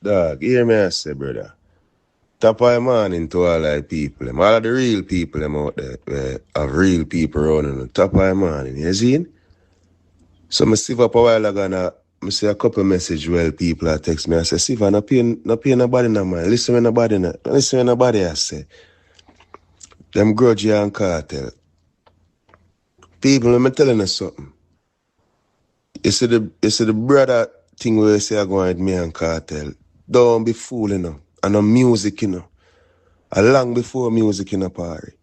Dog, hear me I say, brother. Top of the morning to all the people. All of the real people them out there. Have real people around on top of the morning. You see? So I see up a while ago and I see a couple message well people that text me. I say, Siva, no pay nobody no man. Listen to nobody no. Listen to nobody I say. Them grudge and cartel. People, let me telling you something. You see the brother thing where you say I go with me and cartel. Don't be fooling them. And no music, you know. Long before music in a party.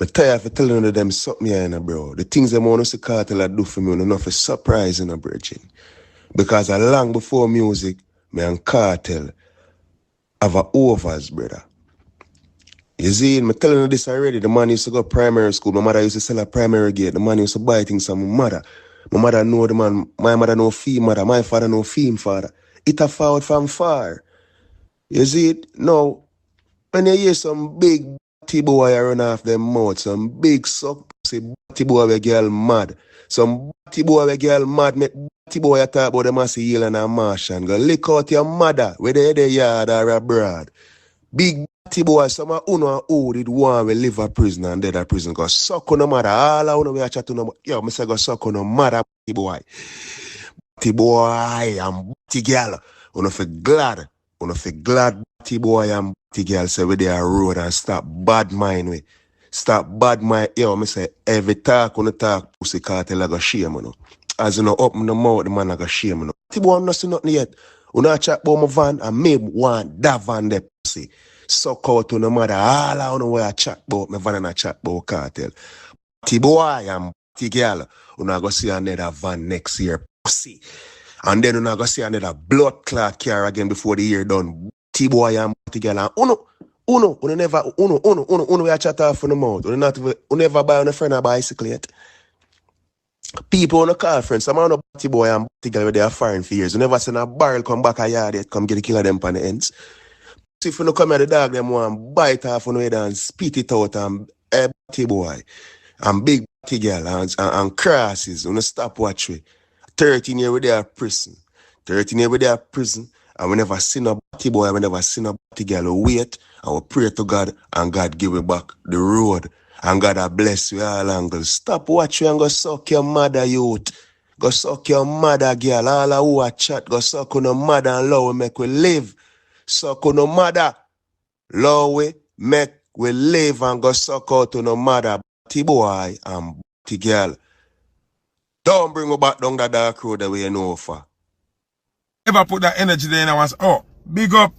I'm tired of telling you them something here, bro. The things them want to see cartel do for me, enough for surprise in a bridging. Because long before music, me and cartel have a overs, brother. You see, I'm telling you this already. The man used to go primary school. My mother used to sell a primary gate. The man used to buy things from my mother. My mother know the man. My mother know fee mother. My father know fee father. It a forward from far. You see it? Now, when you hear some big batty boy run off them mouth, some big suck pussy batty boy we girl mad. Some batty boy we girl mad, make batty boy talk about them as a heal and a Martian. Go lick out your mother, whether you're the yard or abroad. Big batty boy, some of uno who did one we live a prison and dead a prison. Go suck on no mother. All I we a chat to no mother. Yo, me say go suck on no mother, batty boy. Batty boy and batty girl. Uno feel glad. Uno feel glad batty boy and batty girl say we there road and stop bad mind we. Stop bad mind. Yo, me say every talk on the talk pussy cartel I go shame you know. As you know open the mouth the man I go shame you know. Batty boy not see nothing yet. Uno chat about my van and me want that van there pussy. Suck out to no mother. All I know where I chat about my van and I chat about cartel. Batty boy and batty girl. Uno go see another van next year pussy. And then we're going to see another blood clot car again before the year done. T-boy and girl and Uno, we a chat off on the mouth. We never buy on a friend a bicycle yet. People on a car friends, some on a T-boy and girl where they are foreign for years. We never seen a barrel come back a yard yet, come get the killer them on the ends. So if you don't come here, the dog them want bite off on the head and spit it out and T-boy and big girl and crosses. We don't stop watch we. 13 years with their prison. 13 years with their prison. And we never seen a batty boy, we never seen a batty girl. We wait and we pray to God and God give me back the road. And God will bless you all angles. Stop watching and go suck your mother, youth. Go suck your mother, girl. All who a chat, go suck on the mother and love we make we live. Suck on the mother. Love we make we live and go suck out on the mother. Batty boy and batty girl. Don't bring me back down that dark road that we know for. Ever put that energy there and I was, oh, big up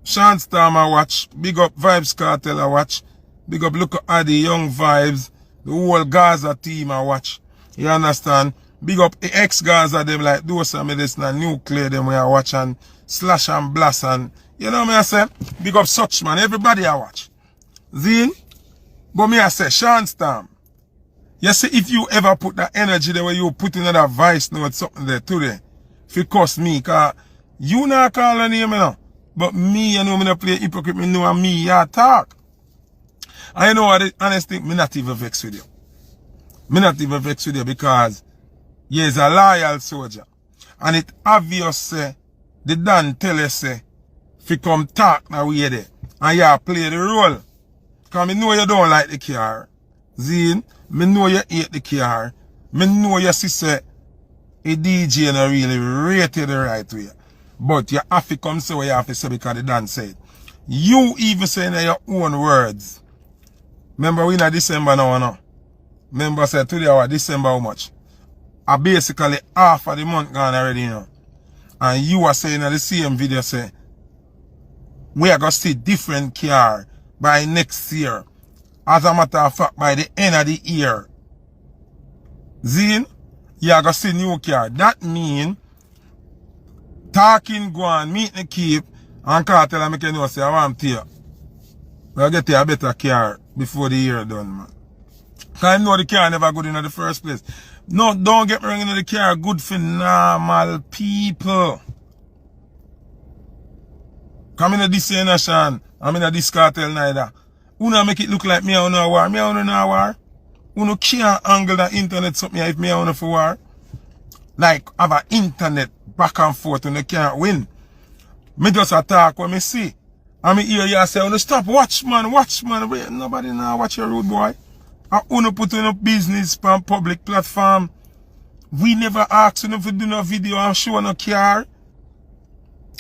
Shawn Storm I watch, big up Vybz Kartel I watch, big up look at the young Vybz, the whole Gaza team I watch. You understand? Big up the ex-Gaza them like those of me listen and nuclear them we are watch and slash and blast and you know me I say? Big up such man, everybody I watch. Zine? But me I say, Shawn Storm. You see, if you ever put that energy there where you put in that voice note something there today, if it cost me, cause you not call a name, you know. But me, you know, me not play hypocrite, me know and me, you talk. And you know what, honestly, me not even vex with you. Me not even vex with you because you're a loyal soldier. And it obvious say, the Dan tell you say, if you come talk now we there. And you play the role. Cause me know you don't like the car. Zine, me know you hate the car. Me know you see say a DJ not really rated the right way. But you have to come say what you have to say because the dance said. You even saying in your own words. Remember we in December now, no? Remember I said today our December how much? Basically half of the month gone already, you know. And you are saying in the same video say we are gonna see different car by next year. As a matter of fact, by the end of the year, Zine, you are going to see new car. That means, talking, go on, meet the keep, and Kartel and make you know, say, I want to you. We'll get you a better car before the year done, man. Because I know the car never good in the first place. No, don't get me wrong, the car good for normal people. Come in this nation, I'm in this cartel neither. Uno make it look like me on a war. Me on a war. Uno can't angle the internet something if me on for war. Like have an internet back and forth and you can't win. Me just attack when me see. And me hear you say, "Oh, stop, watch man. Wait, nobody now watch your rude boy. I wanna put in a business on public platform. We never ask you to do no video and show no car.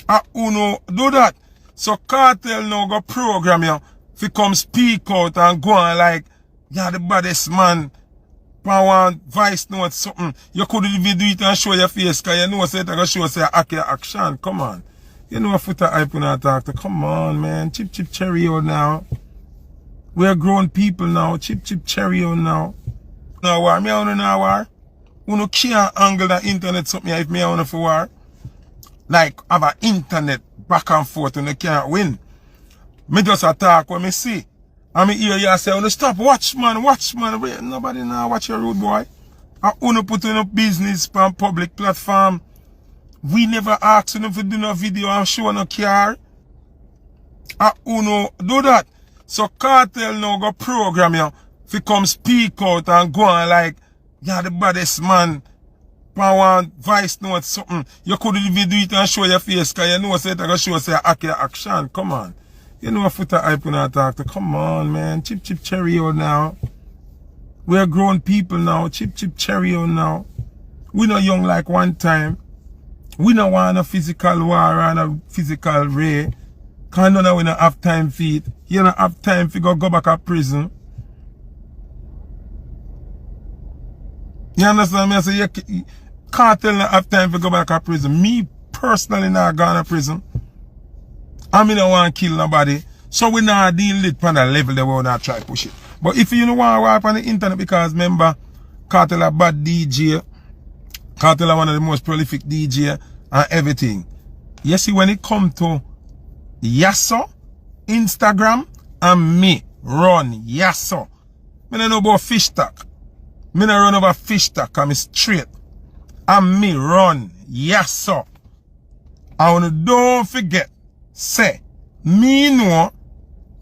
I wanna do that. So Kartel now go program you if come speak out and go on like, you're the baddest man. I want voice note something. You could even do it and show your face because you know say it and show say action. Come on. You know FOOTA Hype when I talk to. Come on, man. Chip cherry out now. We're grown people now. Chip cherry out now. Now war. Me I wanna know war. You can't angle the internet something if me I wanna for war. Like have an internet back and forth and you can't win. Me just attack when me see. And me hear you say, "Oh, stop, watch man. Wait, nobody now watch your rude boy. I wanna put in a business on public platform. We never ask you to do no video and show no car. I wanna do that. So Kartel now go program you if come speak out and go on like, you're the baddest man. I want voice note something. You could even do it and show your face because you know say it and show say action. Come on. You know FOOTA Hype when I talk to. Come on, man. Chip cherry out now. We're grown people now. Chip cherry out now. We not young like one time. We not want a physical war and a physical ray. Cause none of we not have time for it. You don't have time for go back to prison. You understand me? I say you can't tell not have time for go back to prison. Me personally not gone to prison. I mean, I want to kill nobody. So we not deal it on the level that we not try to push it. But if you don't want to wipe on the internet, because remember, Kartel a bad DJ. Kartel a one of the most prolific DJ and everything. You see, when it come to Yasso, Instagram, and me run Yasso. Me don't know about fish talk. Me don't run over fish talk, I'm straight. And me run Yasso. And don't forget, say, me know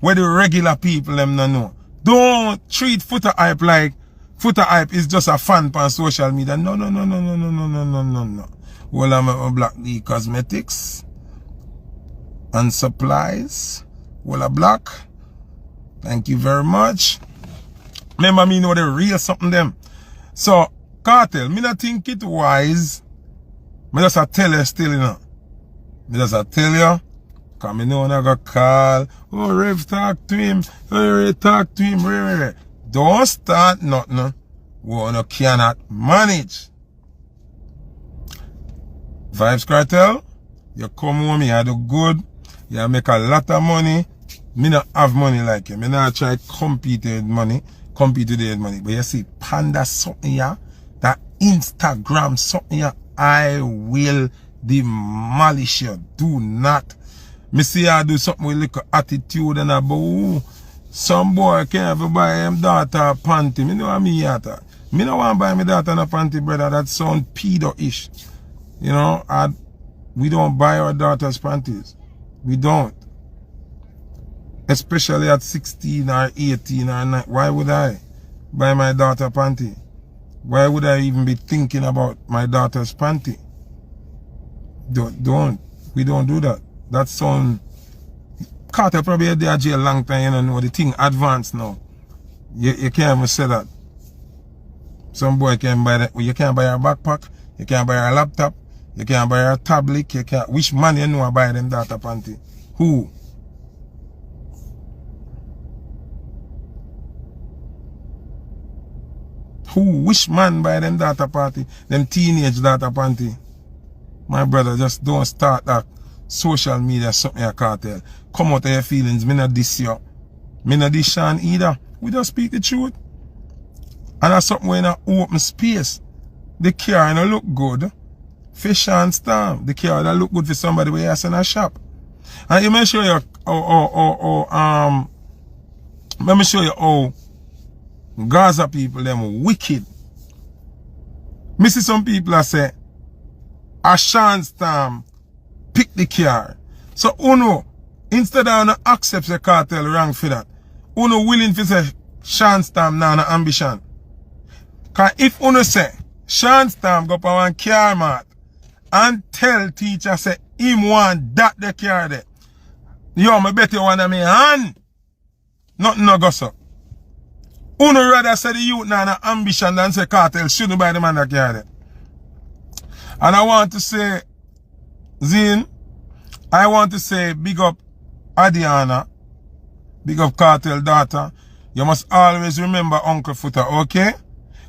where the regular people them no know. Don't treat FOOTA Hype like FOOTA Hype is just a fan on social media. No. Well, I'm a Black D Cosmetics and Supplies. Well, a Black. Thank you very much. Remember me know the real something them. So, Kartel, me not think it wise. Me just a tell you still, you know. Me just a tell you. Cause me know I got call. Oh, Rev, talk to him. Oh, talk to him. Rev. Don't start nothing. We cannot manage. Vybz Kartel, you come home, you do good. You make a lot of money. Me not have money like you. Me not try compete with money. But you see, Panda something here. That Instagram something here. I will demolish you. Do not. Me see I do something with little attitude and about some boy can't ever buy him daughter a panty. Me know what I mean yata. Me no want to buy my daughter a panty, brother. That sound pedo-ish. You know, we don't buy our daughters panties. We don't. Especially at 16 or 18 or 9. Why would I buy my daughter panty? Why would I even be thinking about my daughter's panty? Don't. We don't do that. That sound. Kartel probably had there jail a long time, you know the thing advanced now. You can't even say that. Some boy can buy that. You can't buy a backpack, you can't buy a laptop, you can't buy a tablet, you can't. Which man you know I buy them daughter panty? Who? Which man buy them daughter party? Them teenage daughter panty? My brother, just don't start that social media something a Kartel. Come out of your feelings. Me not diss you. Me not diss Shawn either. We just speak the truth. And that's something in an open space. The car don't look good for Shawn Storm. The car don't look good for somebody where you in a shop. And let me show you let me show you how Gaza people them wicked. Me see some people that say a Shawn Storm pick the car. So Uno, instead of accept the Kartel wrong for that, Uno willing to say Shawn Storm now no ambition. Cause if Uno say Shawn Storm go up on one car mat and tell teacher say him want that they carry there. Yo, me bet you one of me hand. Nothing no go so. Uno rather say the youth now an ambition than say Kartel shouldn't buy the man that carry there. And I want to say, Zine, I want to say big up Adiana, big up Kartel daughter. You must always remember Uncle FOOTA, okay?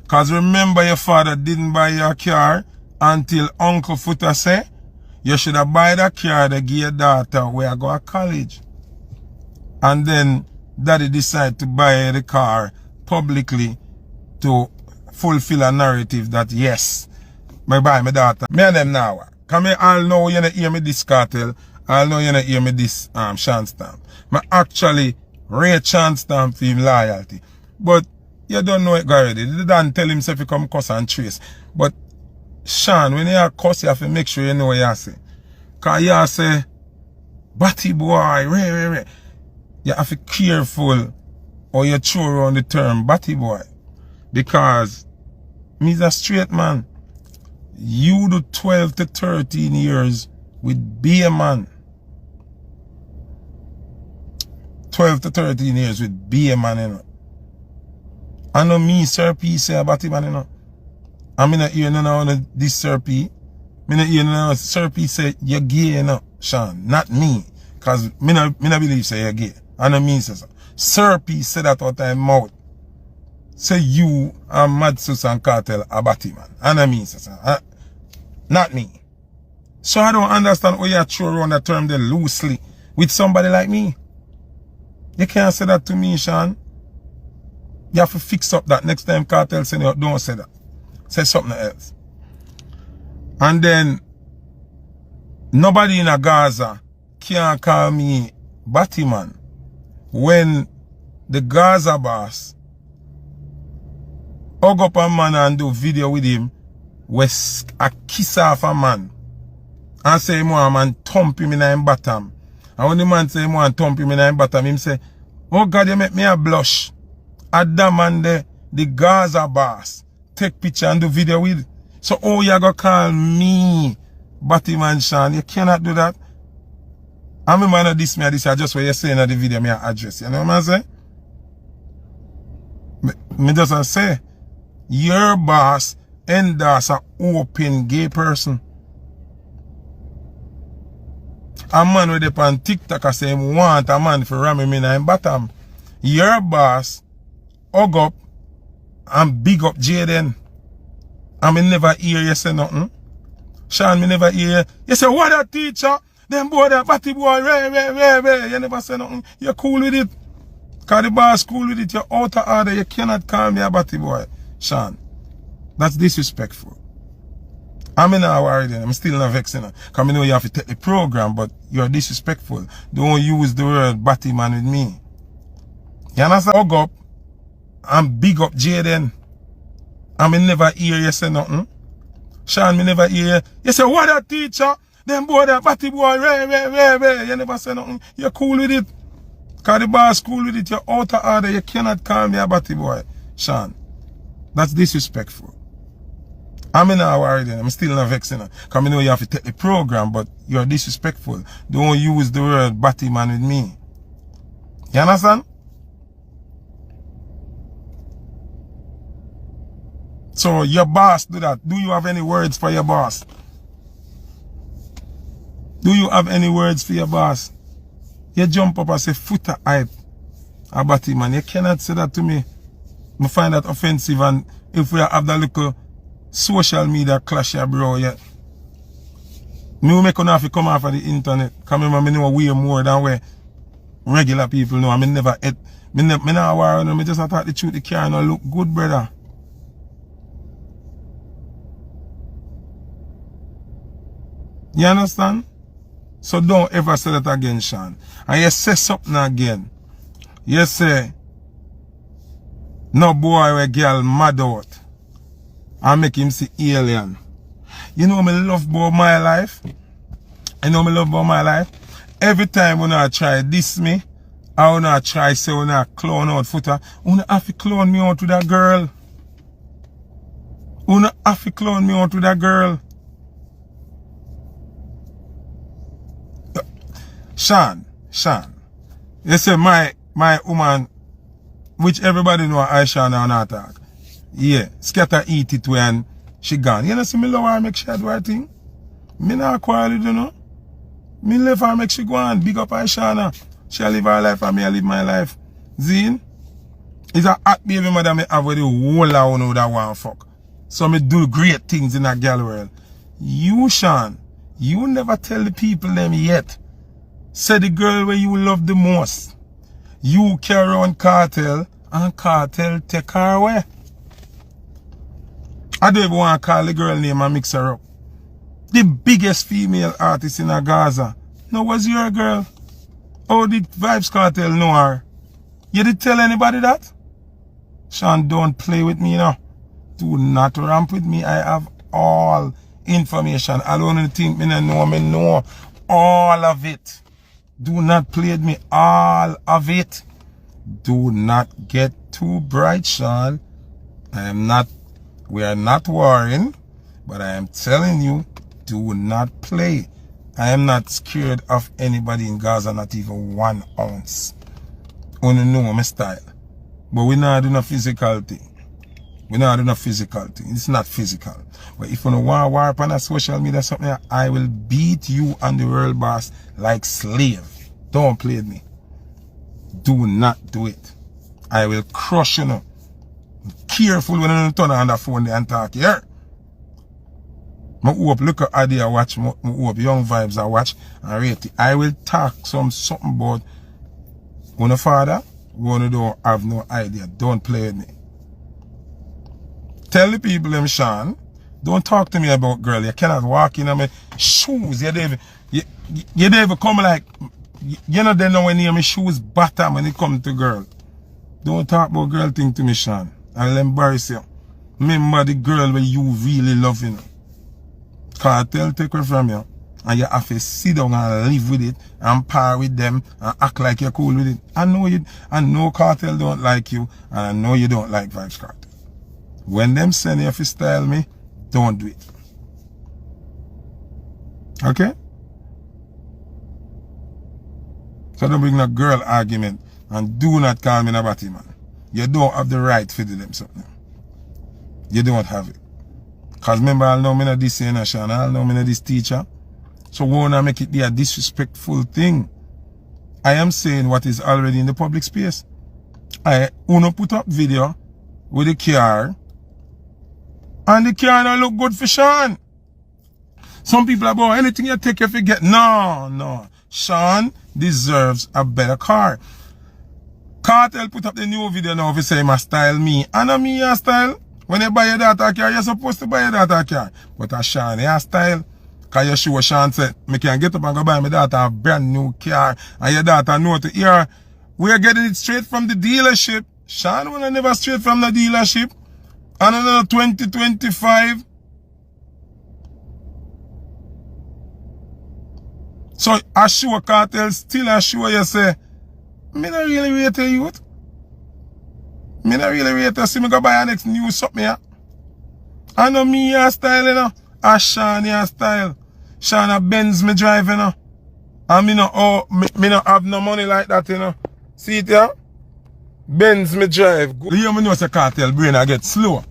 Because remember your father didn't buy your car until Uncle FOOTA say, you should have buy that car to give your daughter where I go to college. And then daddy decide to buy the car publicly to fulfill a narrative that yes, I buy my daughter. Me and them now. Because me all know you don't hear me this Kartel. I know you don't hear me this Shawn Storm. I actually rate Shawn Storm for him loyalty. But you don't know it already. They don't tell himself he come cuss and trace. But Shawn, when you cuss, you have to make sure you know what you say. Because you say, batty boy, re. You have to be careful or you throw around the term batty boy. Because me's a straight man. You do 12 to 13 years with be a man. 12 to 13 years with be a man, you know. I know me, Sir P, say about him, you know. I'm not hearing none of this Sir P. I'm not hearing none of Sir P say you're gay, you know, Shawn. Not me. Because me not believe say you're gay. I know me say so. Sir P said that out of his mouth. Say you and Mad Sus and Kartel are batty man. I know me say so. Not me. So I don't understand why you throw around that term there loosely with somebody like me. You can't say that to me, Shawn. You have to fix up that next time Kartel say no, don't say that. Say something else. And then nobody in a Gaza can call me batty man when the Gaza boss hug up a man and do video with him with a kiss off a man and say him want man thump him in his bottom. And when the man say him want thump him in his bottom, him say, oh God, you make me a blush. At that man the Gaza boss take picture and do video with. So oh you gonna call me batty man Shawn? You cannot do that. I remember this I just what you're saying in the video me address. You know what I'm saying? Me just say your boss endorse an open gay person. A man with up on TikTok I say him want a man for ram him in his bottom. Your boss hug up and big up Jaden. And me never hear you say nothing. Shawn, me never hear you. You say, what a teacher? Them boy that batty boy, re. You never say nothing. You're cool with it. Because the boss cool with it. You're out of order. You cannot call me a batty boy. Shawn, that's disrespectful. I'm not worried. I'm still not vexing. Because I know you have to take the program, but you're disrespectful. Don't use the word batty man with me. You understand? Hug up and big up Jaden. And me never hear you say nothing. Shawn, me never hear you. You say, what a teacher? Them boy that batty boy, re. You never say nothing. You're cool with it. Because the boss cool with it. You're out of order. You cannot call me a batty boy. Shawn, that's disrespectful. I'm not worried. I'm still not vexing. Because I know you have to take the program, but you're disrespectful. Don't use the word batty man with me. You understand? So your boss do that. Do you have any words for your boss? Do you have any words for your boss? You jump up and say FOOTA Hype about him, man. You cannot say that to me. I find that offensive, and if we have that little social media clash here, bro, yeah. Me will make enough to come off of the internet. Because I know way more than where regular people know. I mean never ate. Me not worry, me just thought the truth the car no look good, brother. You understand? So don't ever say that again, Shawn. And you say something again. You say, no boy or girl mad out and make him see alien. You know me love about my life? You know me love about my life? Every time when I try diss me, I when I try say when I clown out FOOTA, when I have to clown me out with that girl. When I have to clown me out with that girl. Shawn. You say my woman, which everybody know I Shawn on attack. Yeah, scatter eat it when she gone. You know, see me love her make she do her thing. Me not quarrel, you know. Me love her make she go on. Big up Shawn. She live her life and me I live my life. Zine? It's a hot baby mother me have with the whole of one that want fuck. So me do great things in that girl world. You, Shawn, you never tell the people them yet. Say the girl where you love the most. You carry on Kartel and Kartel take her away. I don't even want to call the girl name and mix her up. The biggest female artist in Gaza. No, was your girl? How did Vybz Kartel know her? You did tell anybody that? Shawn, don't play with me now. Do not ramp with me. I have all information. I don't think me know all of it. Do not play with me. All of it. Do not get too bright, Shawn. We are not warring, but I am telling you, do not play. I am not scared of anybody in Gaza, not even 1 ounce. Only know my style. But we not do no physical thing. We not do no physical thing. It's not physical. But if you don't want to war up on a social media something, I will beat you and the world boss like slave. Don't play with me. Do not do it. I will crush you now. Careful when you turn on the phone and talk here. I hope look at Adi I watch, I hope Young Vybz I watch and rate it. I will talk something about when a father, when you don't have no idea, don't play with me. Tell the people them, Shawn, don't talk to me about girl. You cannot walk in on my shoes. You don't even come like, you know they know when you my shoes bottom when it comes to girl. Don't talk about girl thing to me, Shawn. I'll embarrass you. Remember the girl where you really love, you know. Kartel take her from you. And you have to sit down and live with it and par with them and act like you're cool with it. I know Kartel don't like you and I know you don't like Vybz Kartel. When them send you to style me, don't do it. Okay? So don't bring a girl argument and do not call me a batty man. You don't have the right to do them something. You don't have it. Because remember, I'll know me not this saying, Shawn, I'll know me not this teacher. So won't I make it be a disrespectful thing? I am saying what is already in the public space. I wanna put up video with the car and the car don't look good for Shawn. Some people are about anything you take if you get. No. Shawn deserves a better car. Kartel put up the new video now if you say my style me. And a me your style. When you buy your daughter car, you're supposed to buy your daughter car. But a Shawn your style. Cause you sure Shawn said, me can get up and go buy my daughter a brand new car. And your daughter know to hear, we're getting it straight from the dealership. Shawn will never straight from the dealership. And another 2025. So I sure Kartel still I sure you say, me not really rate a youth. Me not really rate a see me go buy a next new something here. I know me your style, you know. A Shawn your style. Shawn a Benz me drive, you know. And me no have no money like that, you know. See it here? Benz me drive. You me know say Kartel brain I get slow.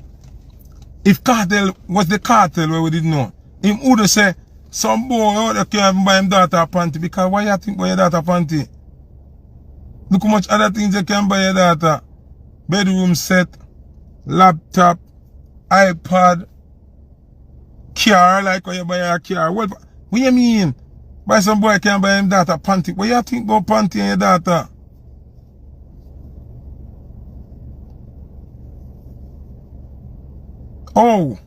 If Kartel was the Kartel where we didn't know, him would have say, some boy out there can't buy him daughter a panty because why you think buy your daughter a panty? Look how much other things you can buy your daughter. Bedroom set, laptop, iPad, car, like when you buy a car. What do you mean? Buy some boy can buy him daughter panty. What you think about panty and your daughter? Oh.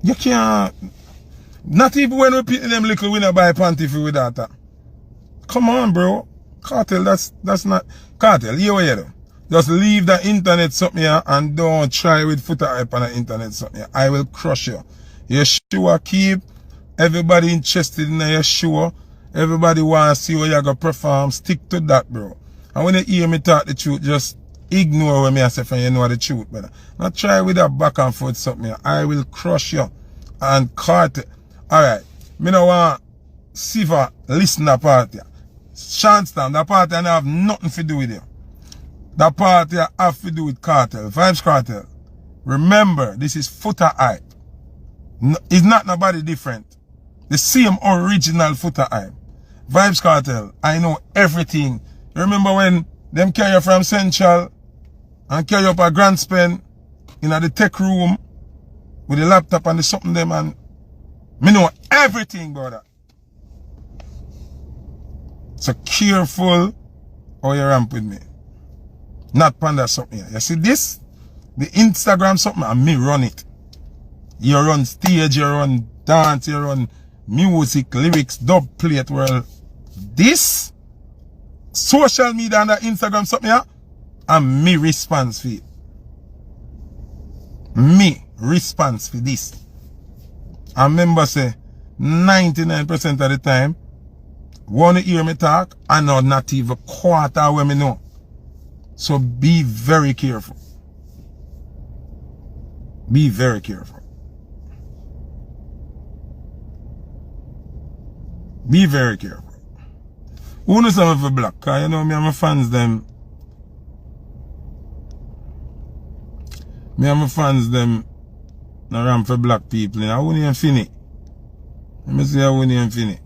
You can't. Not even when we put them little we not buy panty for with daughter. Come on, bro. Kartel, that's not Kartel, you hear. Just leave the internet something here and don't try with FOOTA Hype on the internet something here. I will crush you. You sure keep everybody interested in your show. Everybody wants to see how you're going to perform. Stick to that, bro. And when you hear me talk the truth, just ignore what me I say for you know the truth, brother. Not try with that back and forth something here. I will crush you. And Kartel. Alright. Me no want see for listen to party. Shawn Storm, that party don't have nothing to do with you. That party have to do with Kartel, Vybz Kartel. Remember, this is FOOTA Hype. It's not nobody different. The same original FOOTA Hype. Vybz Kartel, I know everything. You remember when them carry you from Central and carry you up a Grand Spen in the tech room with the laptop and the something them, and me know everything about that. So careful how you ramp with me. Not panda something here. You see this? The Instagram something, and me run it. You run stage, you run dance, you run music, lyrics, dub plate. Well, this social media and the Instagram something here, and me response for it. Me response for this. I remember say 99% of the time, wanna hear me talk, I know not even quarter where me know. So be very careful. Be very careful. Be very careful. Who knows some of the black? Cause you know me and my fans them. Me and my fans them around for black people. I wouldn't even finish. Let me say I wouldn't even finish.